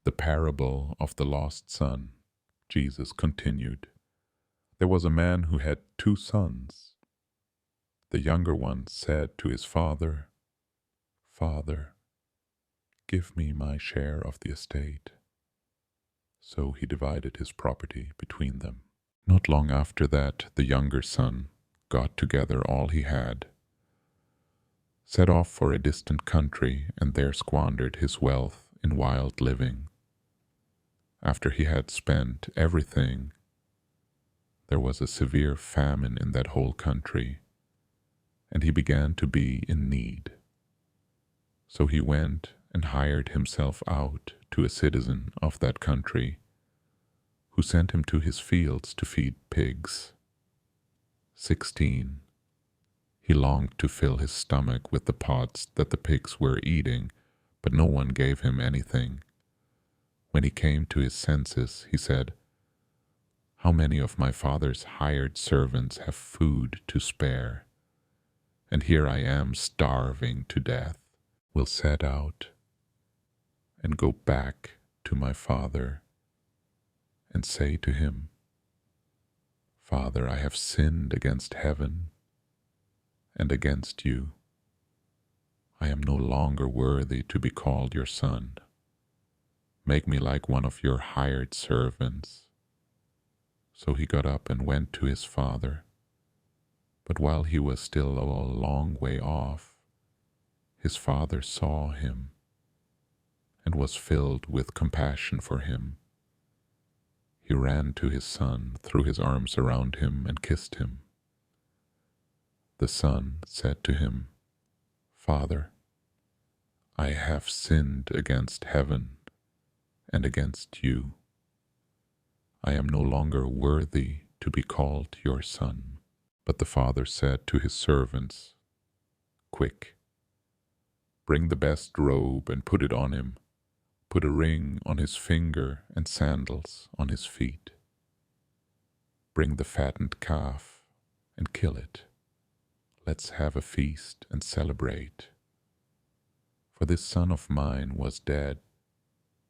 The parable of the lost son. Jesus continued. There was a man who had 2 sons. The younger one said to his father, "Father, give me my share of the estate." So he divided his property between them. Not long after that, the younger son got together all he had, set off for a distant country, and there squandered his wealth in wild living. After he had spent everything, there was a severe famine in that whole country, and he began to be in need. So he went and hired himself out to a citizen of that country, who sent him to his fields to feed pigs. 16. He longed to fill his stomach with the pods that the pigs were eating, but no one gave him anything. When he came to his senses, he said, "How many of my father's hired servants have food to spare? And here I am starving to death. Will set out and go back to my father and say to him, 'Father, I have sinned against heaven and against you. I am no longer worthy to be called your son. Make me like one of your hired servants.' So he got up and went to his father. But while he was still a long way off, his father saw him and was filled with compassion for him. He ran to his son, threw his arms around him, and kissed him. The son said to him, 'Father, I have sinned against heaven and against you. I am no longer worthy to be called your son.' But the father said to his servants, 'Quick, bring the best robe and put it on him. Put a ring on his finger and sandals on his feet. Bring the fattened calf and kill it. Let's have a feast and celebrate. For this son of mine was dead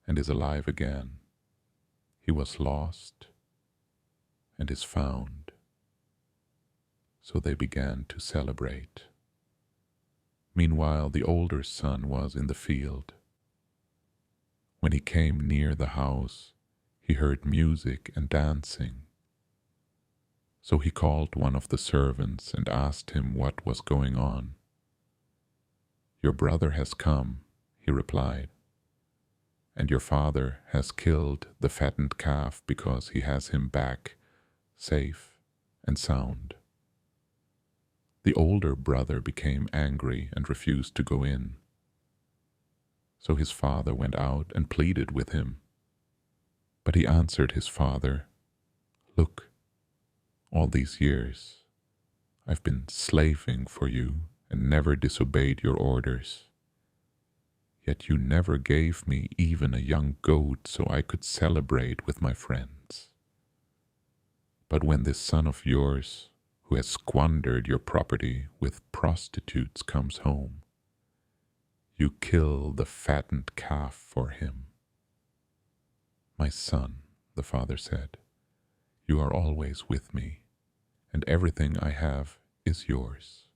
and is alive again. He was lost and is found.' So they began to celebrate. Meanwhile, the older son was in the field. When he came near the house, he heard music and dancing. So he called one of the servants and asked him what was going on. 'Your brother has come,' he replied, 'and your father has killed the fattened calf because he has him back, safe and sound.' The older brother became angry and refused to go in. So his father went out and pleaded with him. But he answered his father, 'Look, all these years I've been slaving for you and never disobeyed your orders. Yet you never gave me even a young goat so I could celebrate with my friends. But when this son of yours, who has squandered your property with prostitutes, comes home, you kill the fattened calf for him.' 'My son,' the father said, 'you are always with me, and everything I have is yours.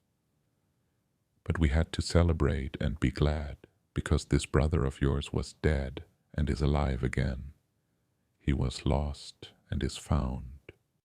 But we had to celebrate and be glad, because this brother of yours was dead and is alive again. He was lost and is found.'